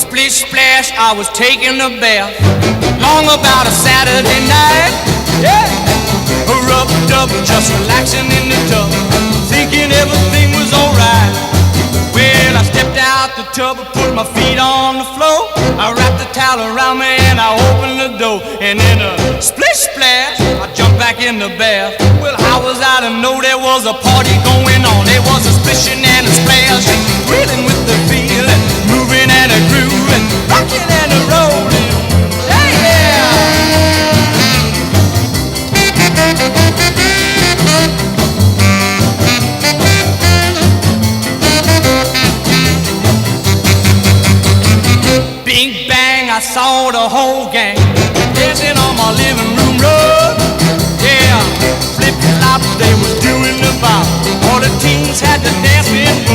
Splish splash, I was taking a bath. Long about a Saturday night. Yeah. Rubbed up, just relaxing in the tub, thinking everything was alright. Well, I stepped out the tub and put my feet on the floor. I wrapped the towel around me and I opened the door. And in a splish splash, I jumped back in the bath. Well, how was I to know there was a party going on? There was a splishing and a splash, reeling with the feeling, moving and a grooving, rocking and a rolling. Hey, yeah! Bing bang, I saw the whole gang dancing on my living room rug. Yeah, flip flop, they was doing the bop. All the teens had to dance in.